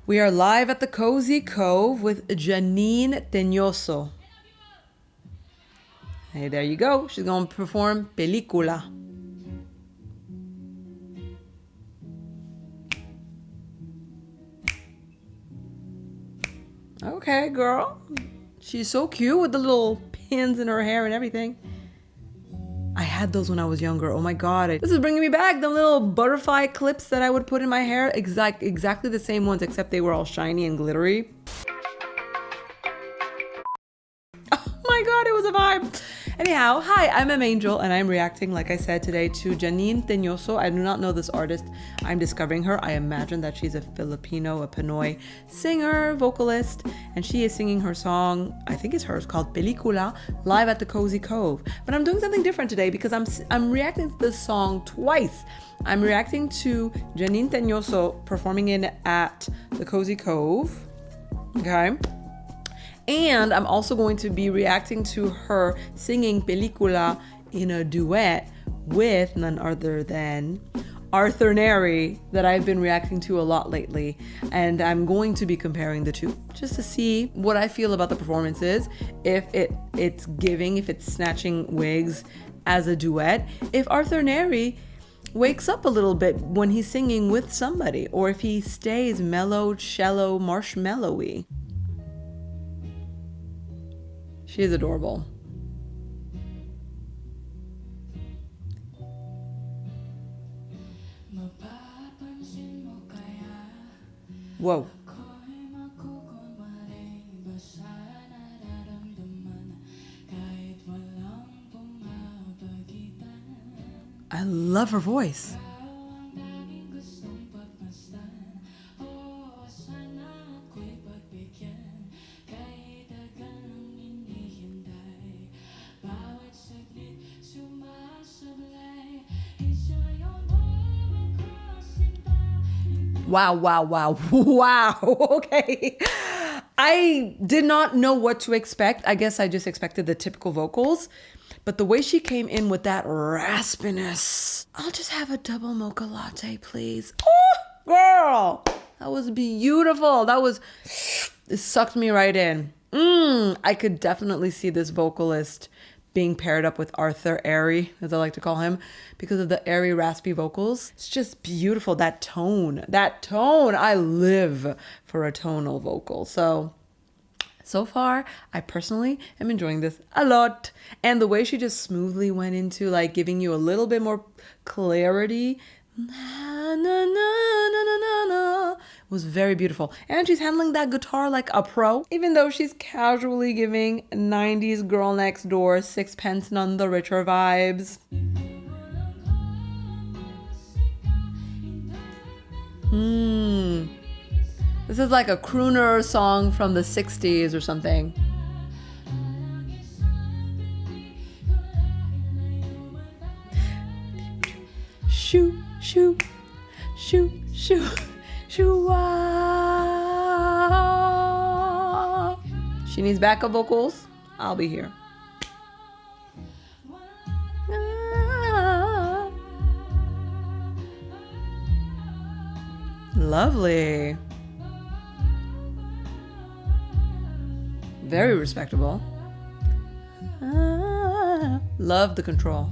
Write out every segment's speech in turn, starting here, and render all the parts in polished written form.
We are live at the Cozy Cove with Janine Teñoso. Hey, there you go. She's going to perform Pelikula. Okay, girl. She's so cute with the little pins in her hair and everything. I had those when I was younger. Oh my God. This is bringing me back. The little butterfly clips that I would put in my hair. Exactly the same ones, except they were all shiny and glittery. Oh my God, it was a vibe. Anyhow, hi, I'm Angel, and I'm reacting, like I said today, to Janine Teñoso. I do not know this artist. I'm discovering her. I imagine that she's a Filipino, a Pinoy singer, vocalist, and she is singing her song, I think it's hers, called Pelikula, live at the Cozy Cove. But I'm doing something different today because I'm reacting to this song twice. I'm reacting to Janine Teñoso performing it at the Cozy Cove, okay? And I'm also going to be reacting to her singing Pelikula in a duet with none other than Arthur Nery, that I've been reacting to a lot lately. And I'm going to be comparing the two just to see what I feel about the performances, if it's giving, if it's snatching wigs as a duet, if Arthur Nery wakes up a little bit when he's singing with somebody, or if he stays mellow, cello, marshmallowy. She is adorable. Whoa. I love her voice. Wow. Okay. I did not know what to expect. I guess I just expected the typical vocals. But the way she came in with that raspiness. I'll just have a double mocha latte, please. Oh, girl. That was beautiful. It sucked me right in. I could definitely see this vocalist being paired up with Arthur Airy, as I like to call him, because of the airy, raspy vocals. It's just beautiful. That tone. I live for a tonal vocal. So far, I personally am enjoying this a lot. And the way she just smoothly went into like giving you a little bit more clarity was very beautiful. And she's handling that guitar like a pro, even though she's casually giving 90s girl next door, sixpence none the richer vibes. This is like a crooner song from the 60s or something. Shoo, shoo, shoo, shoo, shoo. She needs backup vocals. I'll be here. Lovely. Very respectable. Love the control.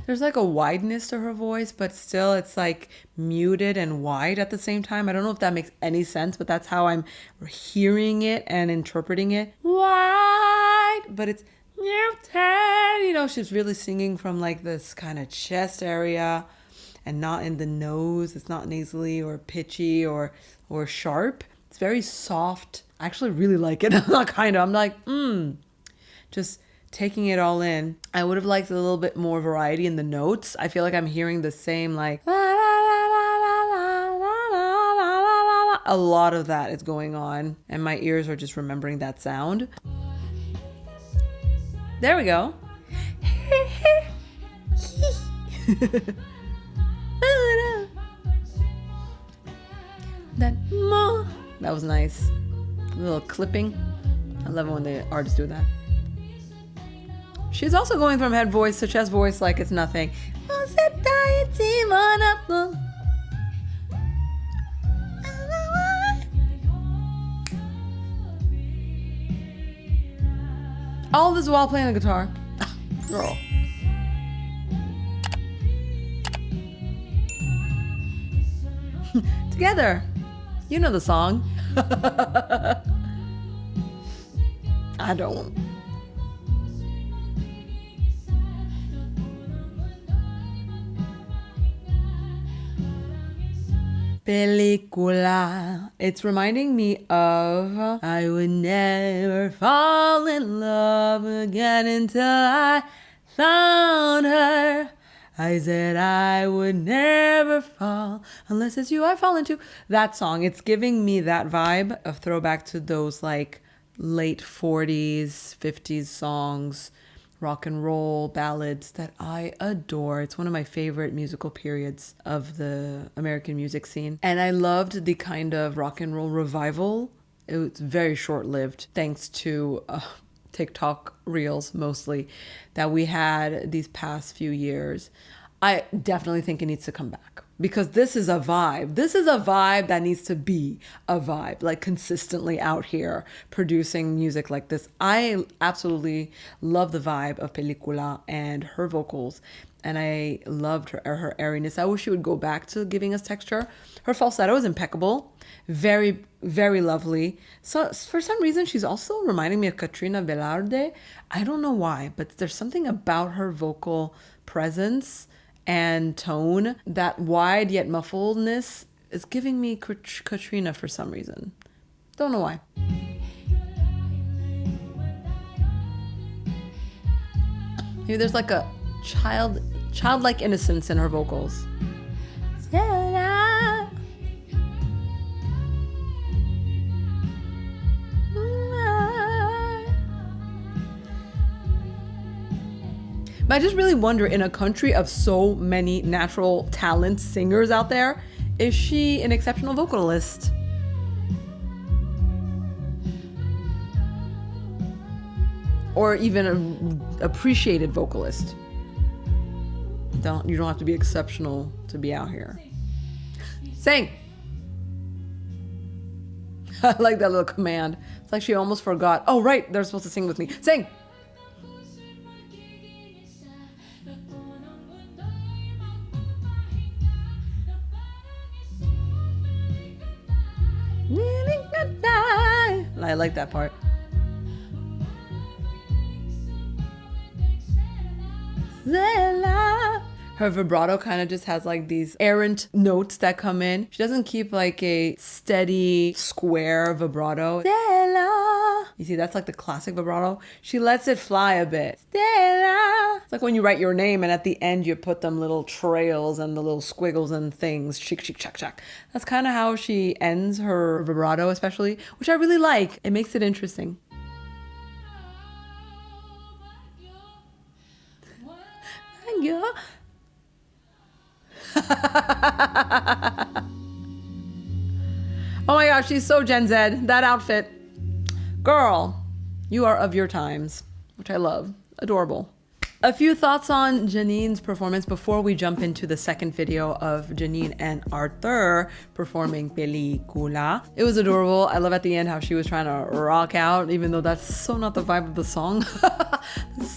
There's like a wideness to her voice, but still it's like muted and wide at the same time. I don't know if that makes any sense, but that's how I'm hearing it and interpreting it. Wide, but it's muted. You know, she's really singing from like this kind of chest area and not in the nose. It's not nasally or pitchy or sharp. It's very soft. I actually really like it. I'm like, just taking it all in. I would have liked a little bit more variety in the notes. I feel like I'm hearing the same like la, la, la, la, la, la, la, la. A lot of that is going on, and my ears are just remembering that sound. There we go. That was nice. A little clipping. I love it when the artists do that. She's also going from head voice to chest voice like it's nothing. All this while playing the guitar. Girl. Together. You know the song. I don't. Pelikula. It's reminding me of I would never fall in love again until I found her. I said I would never fall unless it's you I fall into. That song, it's giving me that vibe of throwback to those like late 40s, 50s songs, rock and roll ballads that I adore. It's one of my favorite musical periods of the American music scene. And I loved the kind of rock and roll revival. It was very short-lived thanks to TikTok reels mostly that we had these past few years. I definitely think it needs to come back because this is a vibe. This is a vibe that needs to be a vibe, like consistently out here producing music like this. I absolutely love the vibe of Pelikula and her vocals, and I loved her airiness. I wish she would go back to giving us texture. Her falsetto is impeccable, very, very lovely. So for some reason, she's also reminding me of Katrina Velarde. I don't know why, but there's something about her vocal presence and tone, that wide yet muffledness is giving me Katrina for some reason. Don't know why. Maybe there's like a childlike innocence in her vocals. But I just really wonder, in a country of so many natural talent singers out there, is she an exceptional vocalist? Or even an appreciated vocalist? You don't have to be exceptional to be out here. Sing! I like that little command. It's like she almost forgot. Oh, right, they're supposed to sing with me. Sing! I like that part. Her vibrato kind of just has like these errant notes that come in. She doesn't keep like a steady square vibrato. You see, that's like the classic vibrato. She lets it fly a bit. It's like when you write your name and at the end you put them little trails and the little squiggles and things. Chick, chick, chack, chack. That's kind of how she ends her vibrato, especially, which I really like. It makes it interesting. Thank you. Oh my gosh, she's so Gen Z. That outfit. Girl, you are of your times, which I love. Adorable. A few thoughts on Janine's performance before we jump into the second video of Janine and Arthur performing Pelikula. It was adorable. I love at the end how she was trying to rock out, even though that's so not the vibe of the song.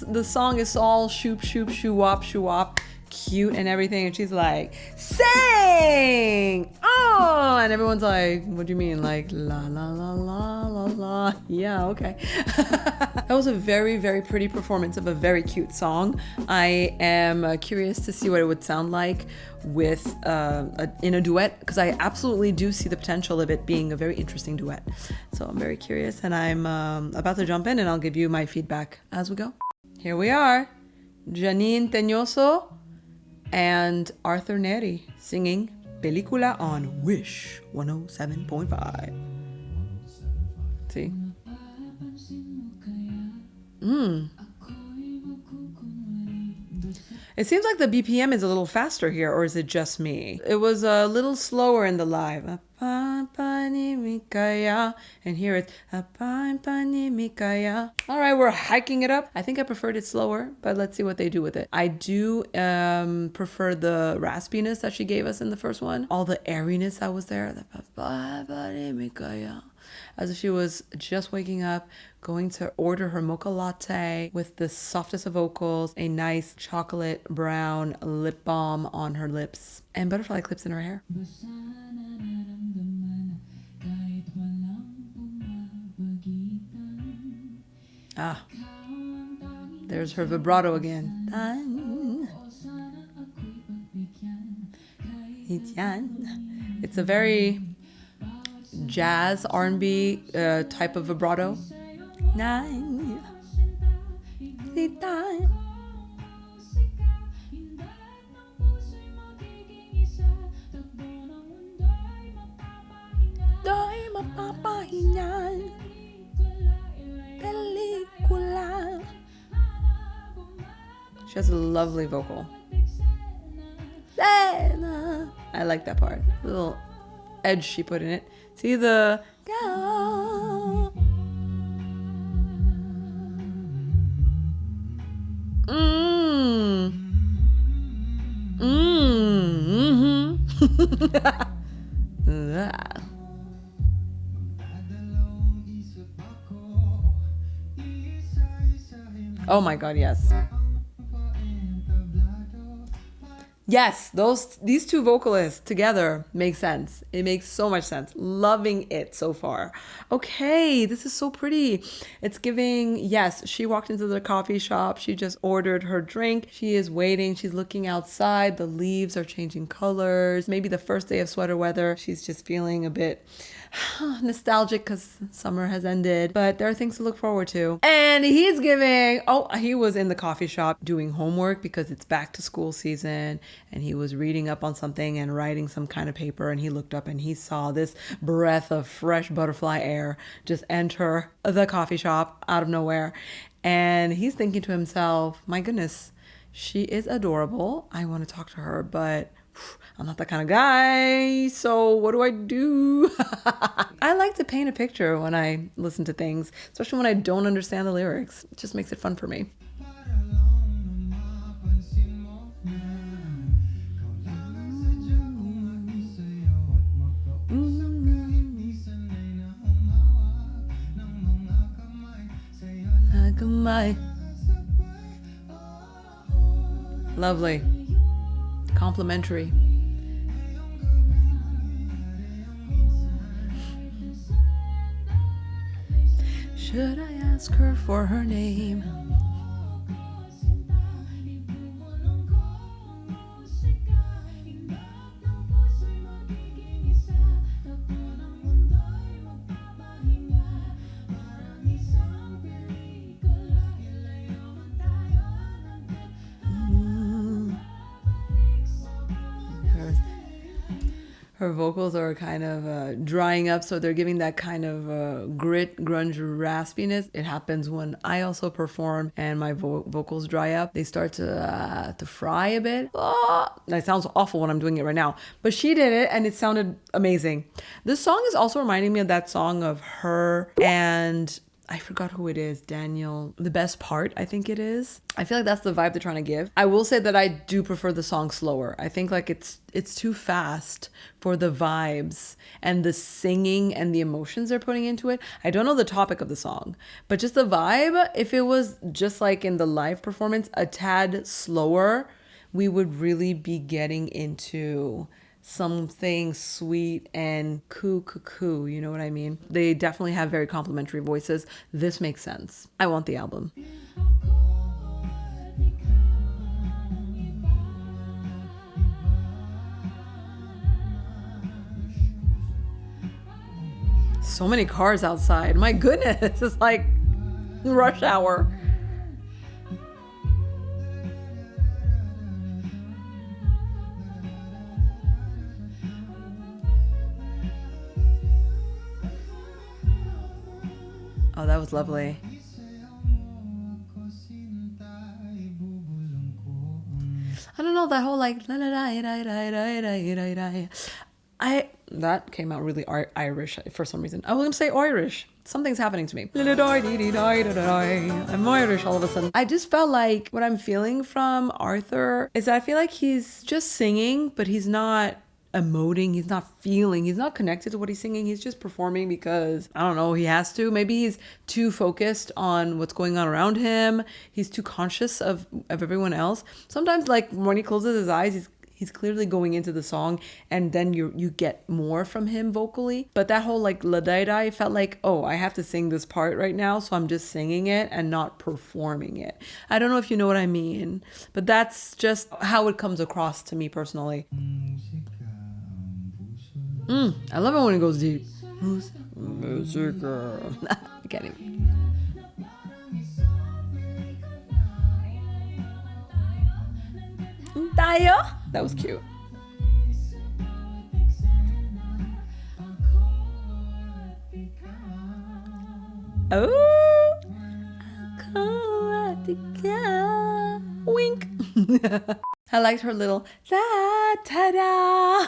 The song is all shoop, shoop, shoo-wop, shoo-wop, cute and everything, and she's like, sing! Oh! And everyone's like, what do you mean? Like, la, la, la, la, la, la. Yeah, okay. That was a very, very pretty performance of a very cute song. I am curious to see what it would sound like with in a duet, because I absolutely do see the potential of it being a very interesting duet. So I'm very curious, and I'm about to jump in, and I'll give you my feedback as we go. Here we are, Janine Teñoso and Arthur Nery singing Pelikula on Wish 107.5. See? It seems like the BPM is a little faster here, or is it just me? It was a little slower in the live. panimikaya. And here it's apay panimikaya. All right, we're hiking it up. I think I preferred it slower, but let's see what they do with it. I do prefer the raspiness that she gave us in the first one. All the airiness that was there. The apay panimikaya. As if she was just waking up, going to order her mocha latte with the softest of vocals, a nice chocolate brown lip balm on her lips, and butterfly clips in her hair. Ah, there's her vibrato again. It's a very jazz R&B type of vibrato. Pelikula. She has a lovely vocal. I like that part. The little edge she put in it. See the Oh my god, yes. Yes, these two vocalists together make sense. It makes so much sense. Loving it so far. Okay, this is so pretty. It's giving, yes, she walked into the coffee shop. She just ordered her drink. She is waiting. She's looking outside. The leaves are changing colors. Maybe the first day of sweater weather. She's just feeling a bit nostalgic because summer has ended, but there are things to look forward to. And he's giving, he was in the coffee shop doing homework because it's back to school season, and he was reading up on something and writing some kind of paper, and he looked up and he saw this breath of fresh butterfly air just enter the coffee shop out of nowhere. And he's thinking to himself, my goodness, she is adorable. I want to talk to her, but I'm not that kind of guy, so what do I do? I like to paint a picture when I listen to things, especially when I don't understand the lyrics. It just makes it fun for me. Lovely. Complimentary. Should I ask her for her name? Her vocals are kind of drying up, so they're giving that kind of grit, grunge, raspiness. It happens when I also perform and my vocals dry up. They start to fry a bit. That sounds awful when I'm doing it right now, but she did it and it sounded amazing. This song is also reminding me of that song of her and I forgot who it is, Daniel. The Best Part, I think it is. I feel like that's the vibe they're trying to give. I will say that I do prefer the song slower. I think like it's too fast for the vibes and the singing and the emotions they're putting into it. I don't know the topic of the song, but just the vibe, if it was just like in the live performance, a tad slower, we would really be getting into something sweet and coo, you know what I mean? They definitely have very complimentary voices. This makes sense. I want the album. So many cars outside. My goodness, it's like rush hour. Oh, that was lovely. I don't know, that whole like That came out really Irish for some reason. I was gonna say Irish. Something's happening to me. I'm Irish all of a sudden. I just felt like what I'm feeling from Arthur is that I feel like he's just singing, but he's not emoting, he's not feeling, he's not connected to what he's singing. He's just performing because, I don't know, he has to. Maybe he's too focused on what's going on around him. He's too conscious of everyone else. Sometimes, like, when he closes his eyes, he's clearly going into the song, and then you get more from him vocally. But that whole like la dai dai felt like, oh, I have to sing this part right now, so I'm just singing it and not performing it. I don't know if you know what I mean, but that's just how it comes across to me personally. I love it when it goes deep. I can't even. That was cute. Oh, wink. I liked her little ta-da.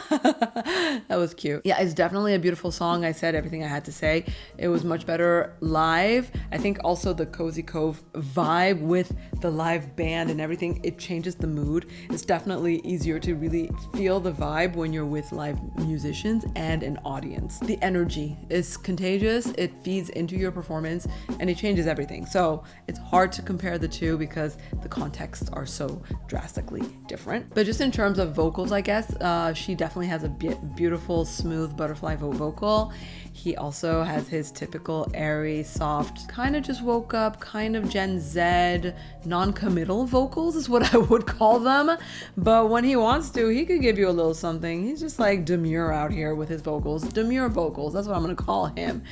That was cute. Yeah, it's definitely a beautiful song. I said everything I had to say. It was much better live. I think also the Cozy Cove vibe with the live band and everything, it changes the mood. It's definitely easier to really feel the vibe when you're with live musicians and an audience. The energy is contagious. It feeds into your performance and it changes everything. So it's hard to compare the two because the contexts are so drastically different. But just in terms of vocals, I guess, she definitely has a beautiful, smooth butterfly vocal. He also has his typical airy, soft, kind of just woke up, kind of Gen Z, non-committal vocals is what I would call them. But when he wants to, he could give you a little something. He's just like demure out here with his vocals. Demure vocals, that's what I'm gonna call him.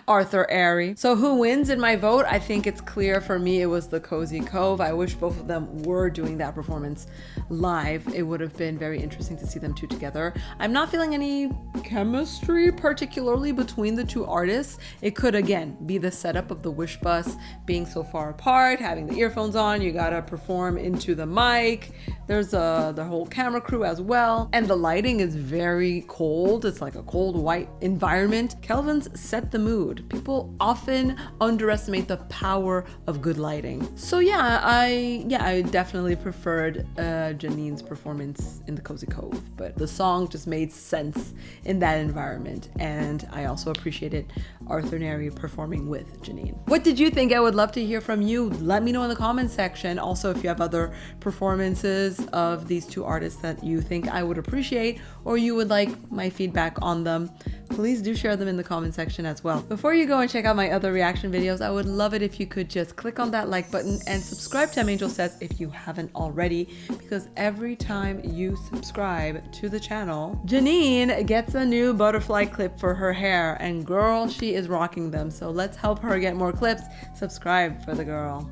Arthur Airy. So who wins in my vote? I think it's clear for me it was the Cozy Cove. I wish both of them were doing that performance live. It would have been very interesting to see them two together. I'm not feeling any chemistry particularly between the two artists. It could again be the setup of the Wish Bus being so far apart, having the earphones on, you gotta perform into the mic. There's the whole camera crew as well. And the lighting is very cold. It's like a cold white environment. Kelvin's set the mood. People often underestimate the power of good lighting. So yeah, I definitely preferred Janine's performance in the Cozy Cove, but the song just made sense in that environment. And I also appreciated Arthur Nery performing with Janine. What did you think? I would love to hear from you. Let me know in the comments section. Also, if you have other performances of these two artists that you think I would appreciate or you would like my feedback on them, please do share them in the comment section as well. Before you go and check out my other reaction videos, I would love it if you could just click on that like button and subscribe to Angel Says if you haven't already, because every time you subscribe to the channel, Janine gets a new butterfly clip for her hair, and girl, she is rocking them. So let's help her get more clips. Subscribe for the girl.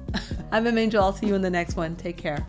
I'm Angel. I'll see you in the next one. Take care.